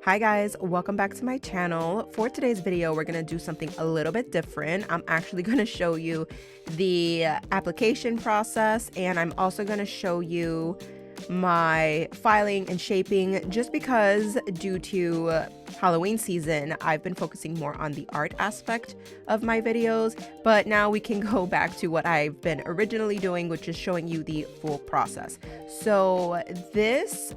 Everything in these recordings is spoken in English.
Hi guys, welcome back to my channel. For today's video, we're going to do something a little bit different. I'm actually going to show you the application process, and I'm also going to show you my filing and shaping, just because due to Halloween season, I've been focusing more on the art aspect of my videos, but now we can go back to what I've been originally doing, which is showing you the full process. So this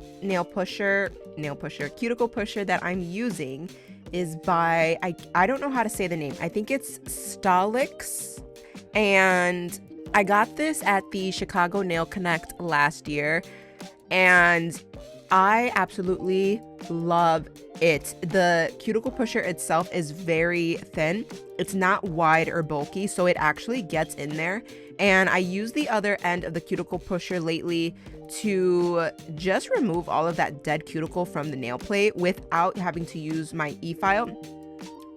cuticle pusher that I'm using is by, I don't know how to say the name. I think it's Stolix, and I got this at the Chicago Nail Connect last year, and I absolutely love it. The cuticle pusher itself is very thin. It's not wide or bulky, so it actually gets in there. And I use the other end of the cuticle pusher lately to just remove all of that dead cuticle from the nail plate without having to use my e-file,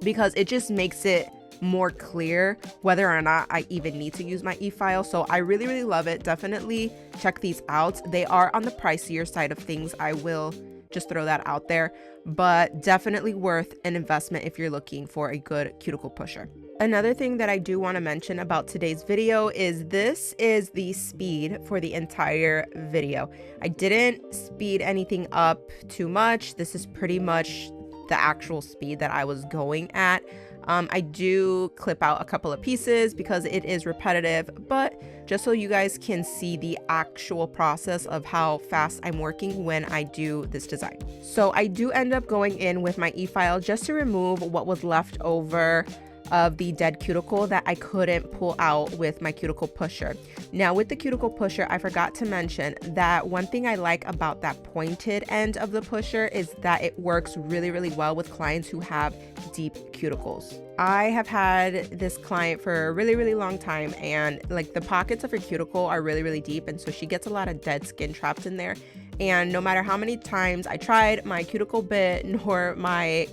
because it just makes it more clear whether or not I even need to use my e-file. So I really love it. Definitely check these out. They are on the pricier side of things. I will just throw that out there, but definitely worth an investment if you're looking for a good cuticle pusher. Another thing that I do want to mention about today's video is this is the speed for the entire video. I didn't speed anything up too much. This is pretty much the actual speed that I was going at. I do clip out a couple of pieces because it is repetitive, but just so you guys can see the actual process of how fast I'm working when I do this design. So I do end up going in with my e-file just to remove what was left over of the dead cuticle that I couldn't pull out with my cuticle pusher. Now with the cuticle pusher, I forgot to mention that one thing I like about that pointed end of the pusher is that it works really well with clients who have deep cuticles. I have had this client for a really long time, and like the pockets of her cuticle are really deep, and so she gets a lot of dead skin trapped in there. And no matter how many times I tried, my cuticle bit nor my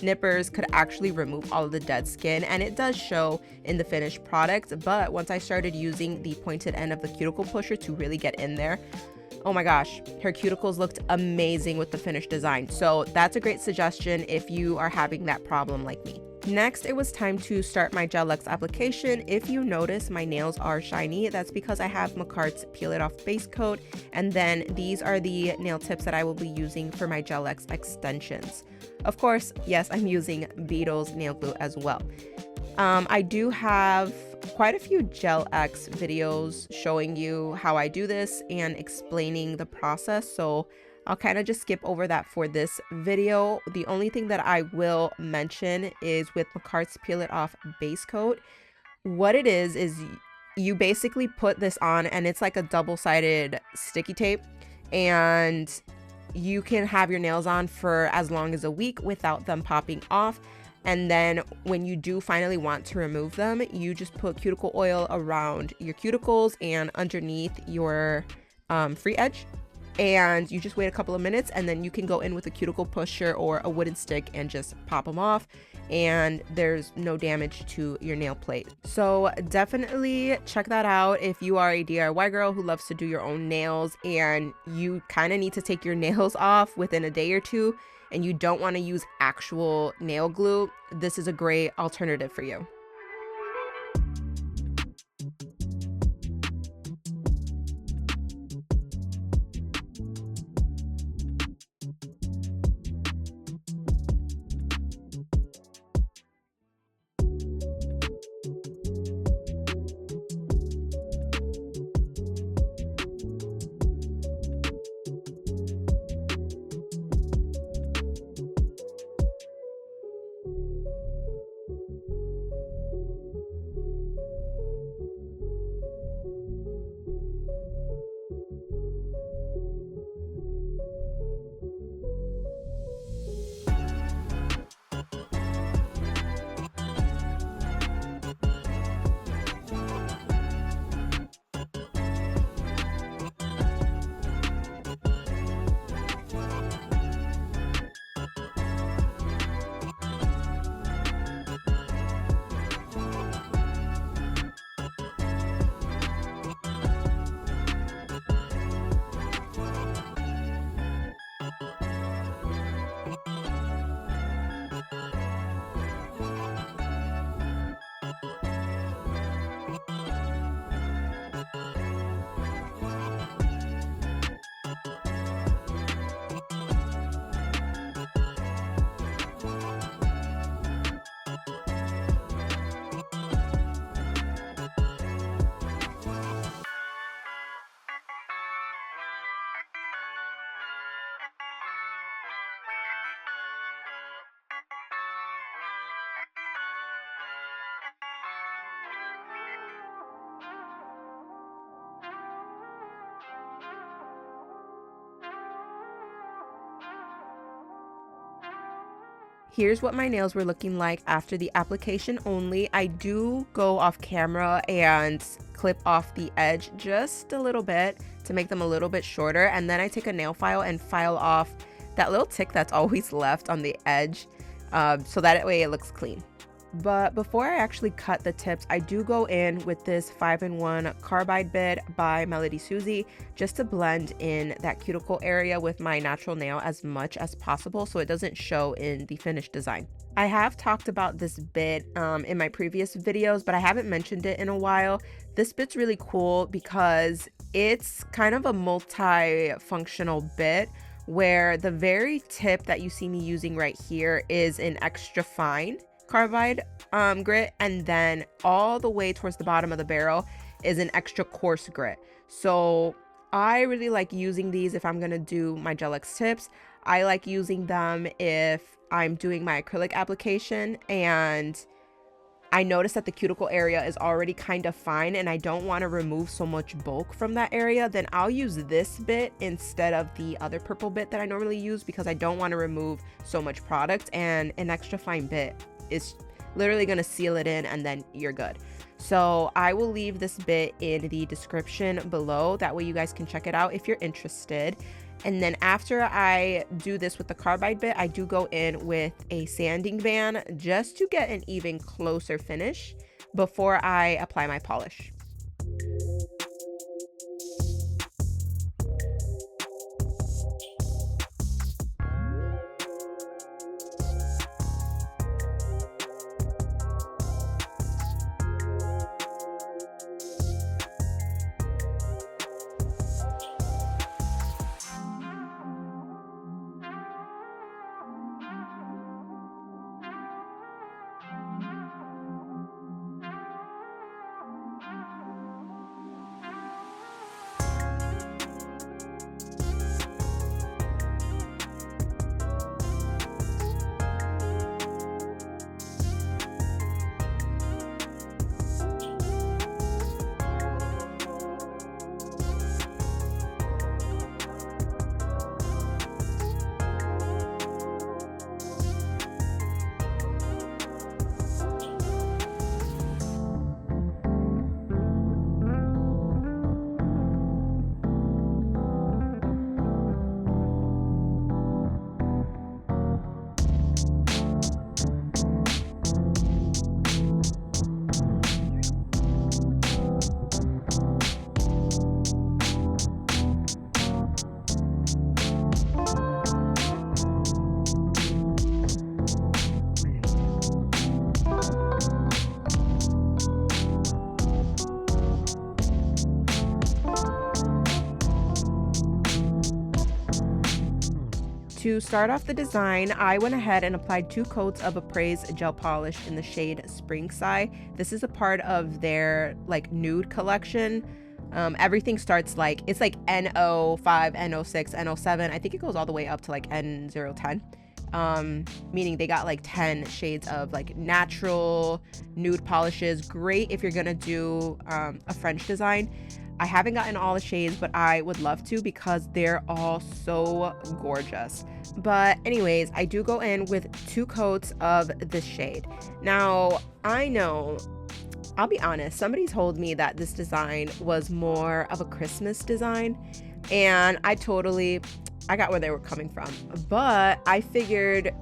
nippers could actually remove all of the dead skin, and it does show in the finished product. But once I started using the pointed end of the cuticle pusher to really get in there, oh my gosh, her cuticles looked amazing with the finished design. So that's a great suggestion if you are having that problem like me. Next, it was time to start my Gel X application. If you notice my nails are shiny, that's because I have Makart's Peel It Off base coat, and then these are the nail tips that I will be using for my Gel X extensions. Of course, yes, I'm using Beetle's nail glue as well. I do have quite a few Gel X videos showing you how I do this and explaining the process, so I'll kind of just skip over that for this video. The only thing that I will mention is with Makart's Peel It Off base coat. What it is you basically put this on, and it's like a double-sided sticky tape, and you can have your nails on for as long as a week without them popping off. And then when you do finally want to remove them, you just put cuticle oil around your cuticles and underneath your free edge, and you just wait a couple of minutes, and then you can go in with a cuticle pusher or a wooden stick and just pop them off, and there's no damage to your nail plate. So definitely check that out if you are a DIY girl who loves to do your own nails and you kind of need to take your nails off within a day or two and you don't want to use actual nail glue. This is a great alternative for you. Here's what my nails were looking like after the application only. I do go off camera and clip off the edge just a little bit to make them a little bit shorter, and then I take a nail file and file off that little tick that's always left on the edge, so that way it looks clean. But before I actually cut the tips, I do go in with this 5-in-1 carbide bit by Melody Susie just to blend in that cuticle area with my natural nail as much as possible so it doesn't show in the finished design. I have talked about this bit in my previous videos, but I haven't mentioned it in a while. This bit's really cool because it's kind of a multi-functional bit where the very tip that you see me using right here is an extra fine carbide grit, and then all the way towards the bottom of the barrel is an extra coarse grit. So I really like using these if I'm gonna do my Gel X tips. I like using them if I'm doing my acrylic application and I notice that the cuticle area is already kind of fine and I don't want to remove so much bulk from that area. Then I'll use this bit instead of the other purple bit that I normally use because I don't want to remove so much product, and an extra fine bit is literally going to seal it in and then you're good. So I will leave this bit in the description below, that way you guys can check it out if you're interested. And then after I do this with the carbide bit, I do go in with a sanding van just to get an even closer finish before I apply my polish. To start off the design, I went ahead and applied 2 coats of Appraise gel polish in the shade Springside. This is a part of their like nude collection. Everything starts like, it's like N05, N06, N07. I think it goes all the way up to like N010. Meaning they got like 10 shades of like natural nude polishes. Great if you're gonna do a French design. I haven't gotten all the shades, but I would love to because they're all so gorgeous. But anyways, I do go in with 2 coats of this shade. Now, I know, I'll be honest, somebody told me that this design was more of a Christmas design, and I got where they were coming from. But I figured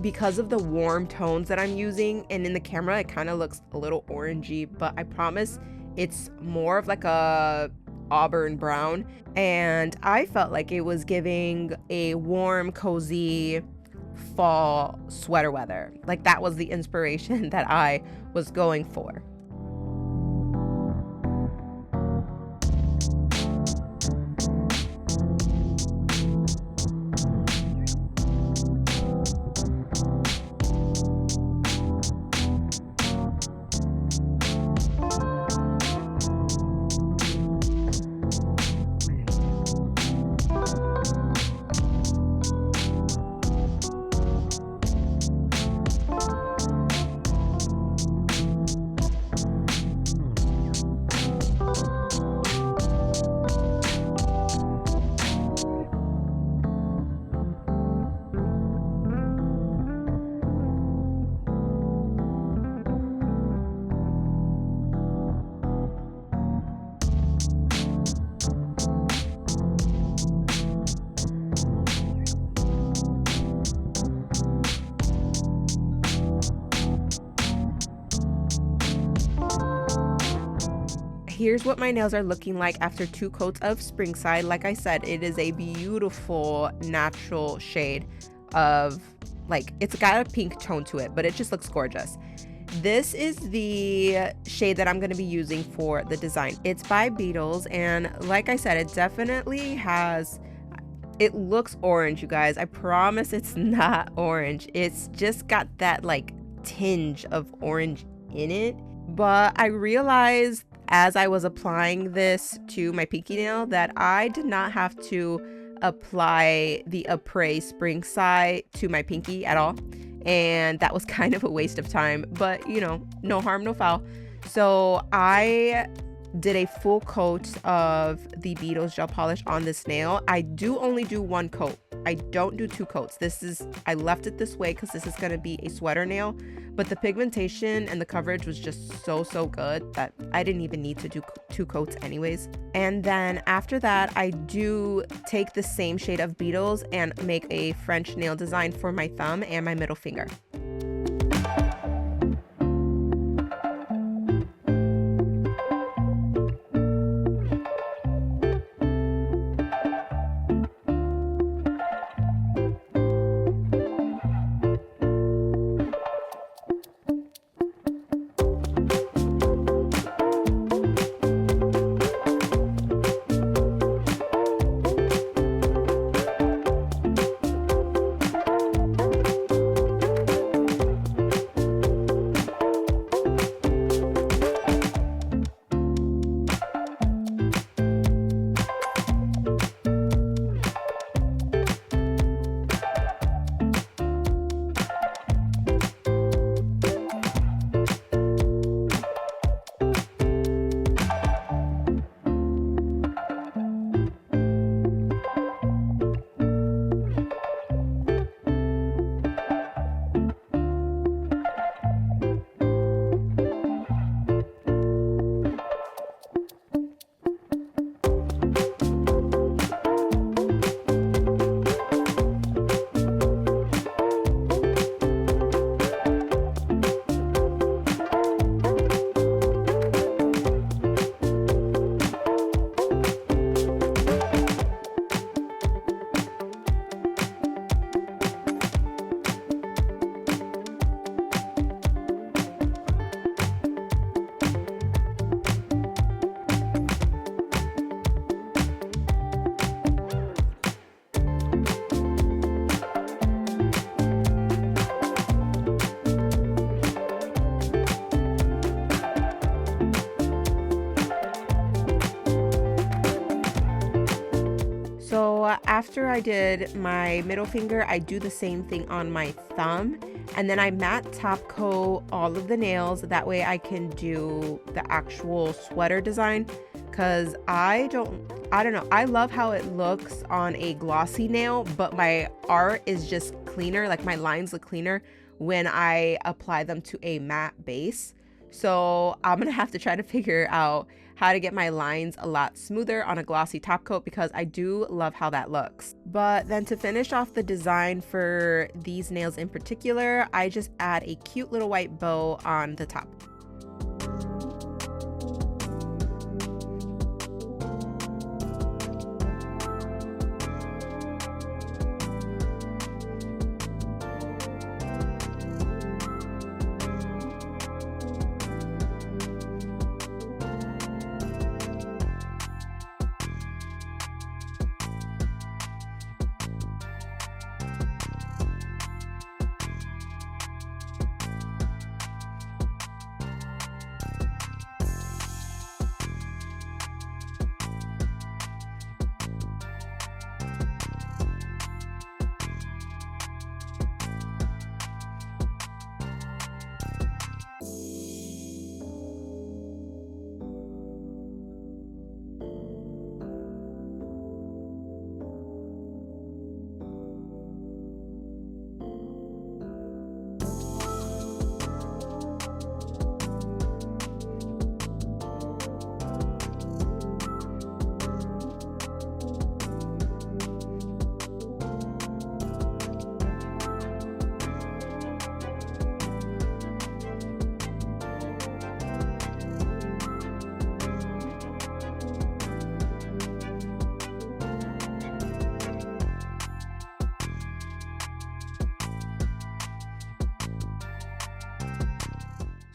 because of the warm tones that I'm using, and in the camera it kind of looks a little orangey, but I promise it's more of like a auburn brown, and I felt like it was giving a warm, cozy fall sweater weather. Like that was the inspiration that I was going for. here's what my nails are looking like after 2 coats of Springside. Like I said, it is a beautiful natural shade of, like, it's got a pink tone to it, but it just looks gorgeous. This is the shade that I'm going to be using for the design. It's by Beetles, and like I said, it definitely has, it looks orange, you guys. I promise it's not orange. It's just got that like tinge of orange in it. But I realized as I was applying this to my pinky nail that I did not have to apply the Apres Springside to my pinky at all. And that was kind of a waste of time, but you know, no harm, no foul. So I did a full coat of the Beetles gel polish on this nail. I do only do 1 coat. I don't do 2 coats. I left it this way because this is going to be a sweater nail, but the pigmentation and the coverage was just so good that I didn't even need to do 2 coats anyways. And then after that, I do take the same shade of Beetles and make a French nail design for my thumb and my middle finger. After I did my middle finger, I do the same thing on my thumb, and then I matte top coat all of the nails. That way I can do the actual sweater design, because I don't know, I love how it looks on a glossy nail, but my art is just cleaner, like my lines look cleaner when I apply them to a matte base. So I'm gonna have to try to figure out how to get my lines a lot smoother on a glossy top coat, because I do love how that looks. But then to finish off the design for these nails in particular, I just add a cute little white bow on the top.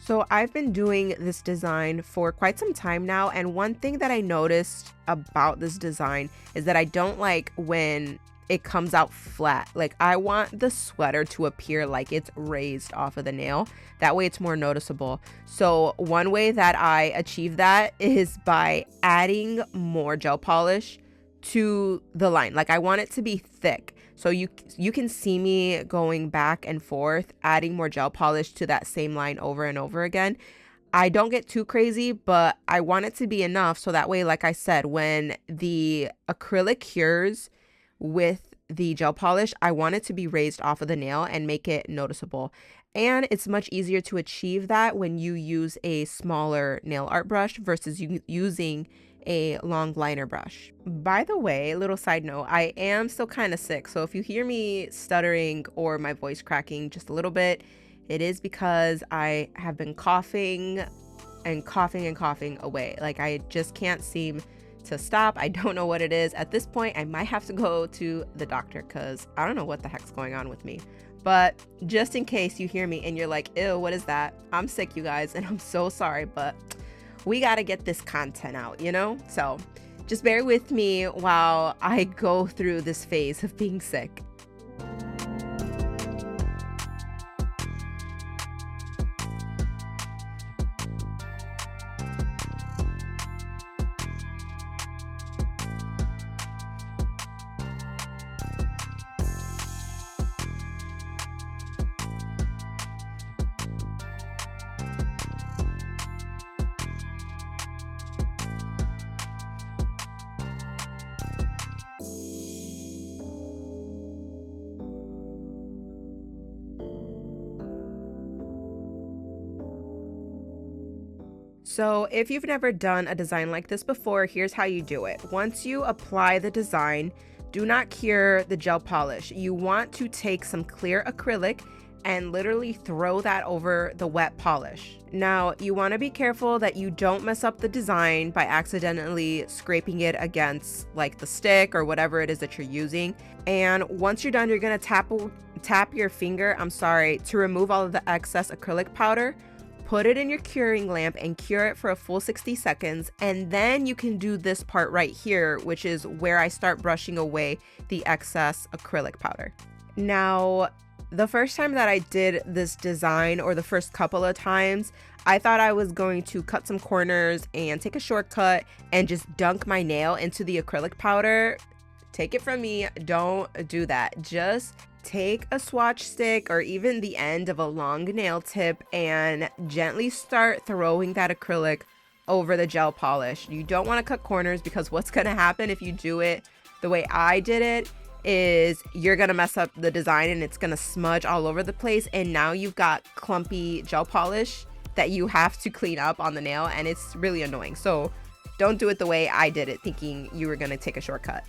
So I've been doing this design for quite some time now, and one thing that I noticed about this design is that I don't like when it comes out flat. Like, I want the sweater to appear like it's raised off of the nail. That way it's more noticeable. So one way that I achieve that is by adding more gel polish to the line. Like, I want it to be thick. So you can see me going back and forth, adding more gel polish to that same line over and over again. I don't get too crazy, but I want it to be enough so that way, like I said, when the acrylic cures with the gel polish, I want it to be raised off of the nail and make it noticeable. And it's much easier to achieve that when you use a smaller nail art brush versus using a long liner brush. By the way, little side note, I am still kind of sick. So if you hear me stuttering or my voice cracking just a little bit, it is because I have been coughing and coughing and coughing away. Like, I just can't seem to stop. I don't know what it is. At this point, I might have to go to the doctor because I don't know what the heck's going on with me. But just in case you hear me and you're like, ew, what is that? I'm sick, you guys, and I'm so sorry, but we got to get this content out, you know? So just bear with me while I go through this phase of being sick. So if you've never done a design like this before, here's how you do it. Once you apply the design, do not cure the gel polish. You want to take some clear acrylic and literally throw that over the wet polish. Now, you want to be careful that you don't mess up the design by accidentally scraping it against like the stick or whatever it is that you're using. And once you're done, you're going to tap your finger, to remove all of the excess acrylic powder. Put it in your curing lamp and cure it for a full 60 seconds. And then you can do this part right here, which is where I start brushing away the excess acrylic powder. Now, the first time that I did this design, or the first couple of times, I thought I was going to cut some corners and take a shortcut and just dunk my nail into the acrylic powder. Take it from me, don't do that. Just take a swatch stick or even the end of a long nail tip and gently start throwing that acrylic over the gel polish. You don't want to cut corners, because what's going to happen if you do it the way I did it is you're going to mess up the design and it's going to smudge all over the place. And now you've got clumpy gel polish that you have to clean up on the nail, and it's really annoying. So don't do it the way I did it, thinking you were going to take a shortcut.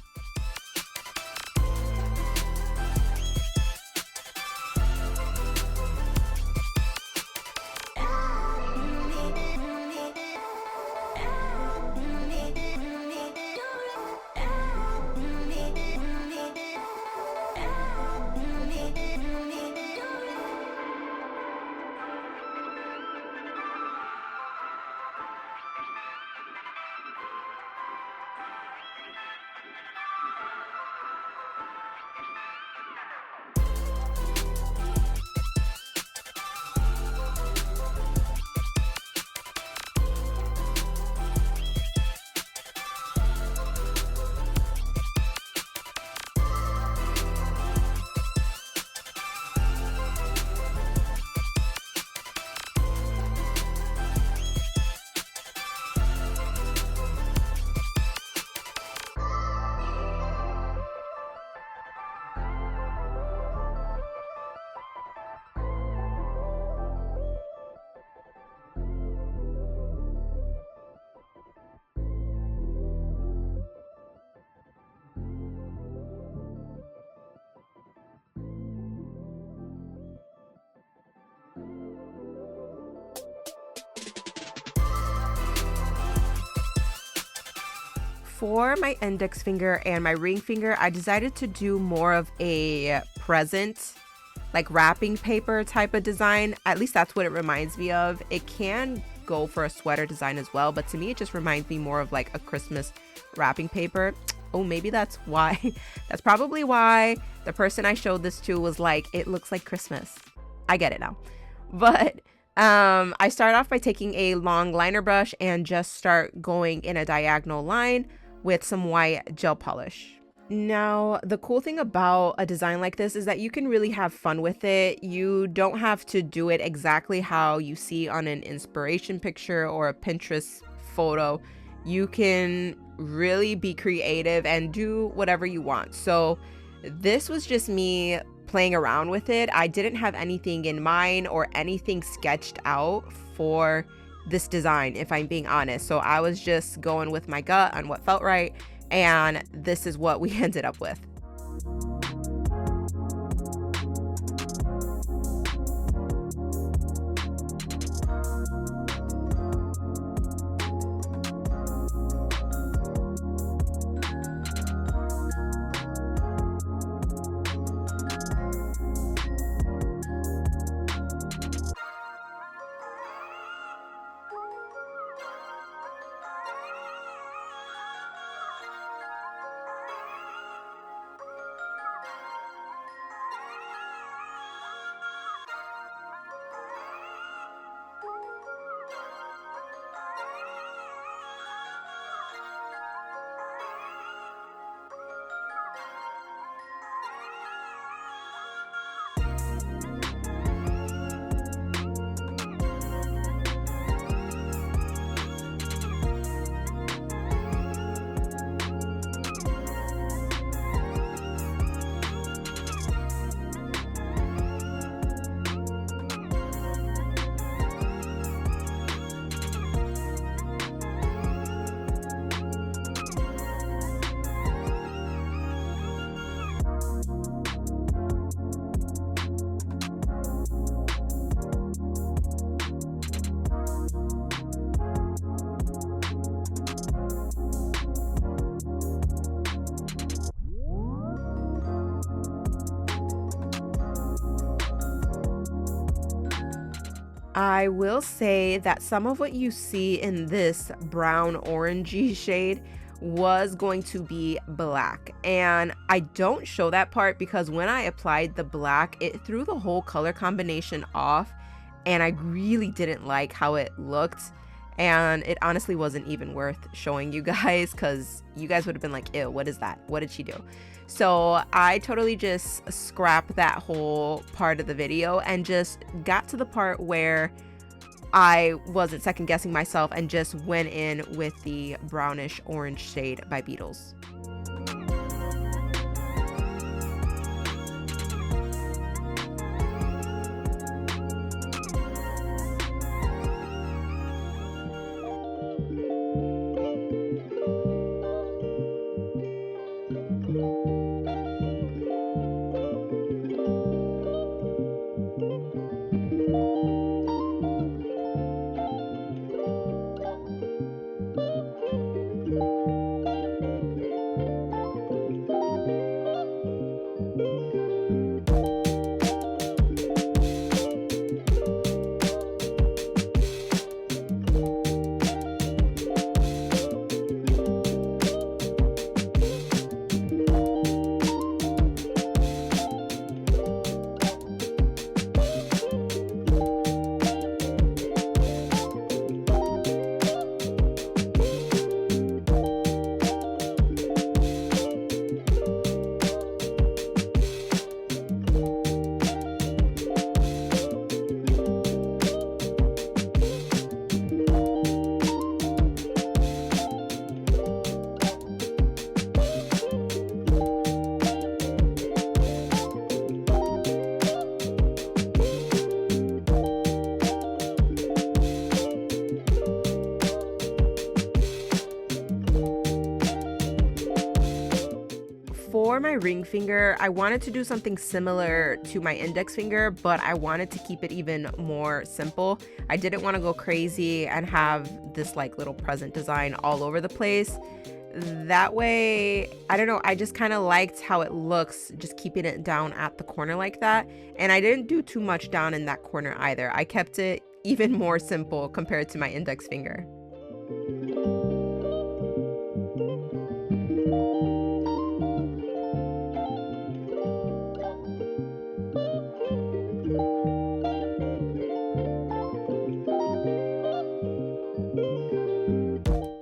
For my index finger and my ring finger, I decided to do more of a present like wrapping paper type of design. At least that's what it reminds me of. It can go for a sweater design as well, but to me it just reminds me more of like a Christmas wrapping paper. Oh, maybe that's why. That's probably why the person I showed this to was like, it looks like Christmas. I get it now. But I start off by taking a long liner brush and just start going in a diagonal line with some white gel polish. Now, the cool thing about a design like this is that you can really have fun with it. You don't have to do it exactly how you see on an inspiration picture or a Pinterest photo. You can really be creative and do whatever you want. So this was just me playing around with it. I didn't have anything in mind or anything sketched out for this design, if I'm being honest. So I was just going with my gut on what felt right, and this is what we ended up with. I will say that some of what you see in this brown orangey shade was going to be black, and I don't show that part because when I applied the black, it threw the whole color combination off, and I really didn't like how it looked. And it honestly wasn't even worth showing you guys because you guys would have been like, ew, what is that? What did she do? So I totally just scrapped that whole part of the video and just got to the part where I wasn't second guessing myself and just went in with the brownish orange shade by Beetles. For my ring finger, I wanted to do something similar to my index finger, but I wanted to keep it even more simple. I didn't want to go crazy and have this like little present design all over the place. that way, I don't know, I just kind of liked how it looks, just keeping it down at the corner like that. And I didn't do too much down in that corner either. I kept it even more simple compared to my index finger.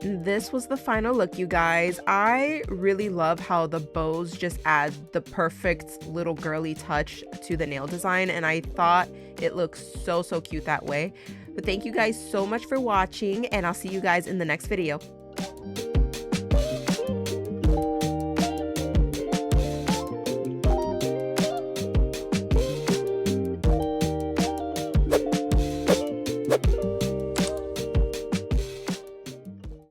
This was the final look, you guys. I really love how the bows just add the perfect little girly touch to the nail design, and I thought it looks so cute that way. But thank you guys so much for watching, and I'll see you guys in the next video.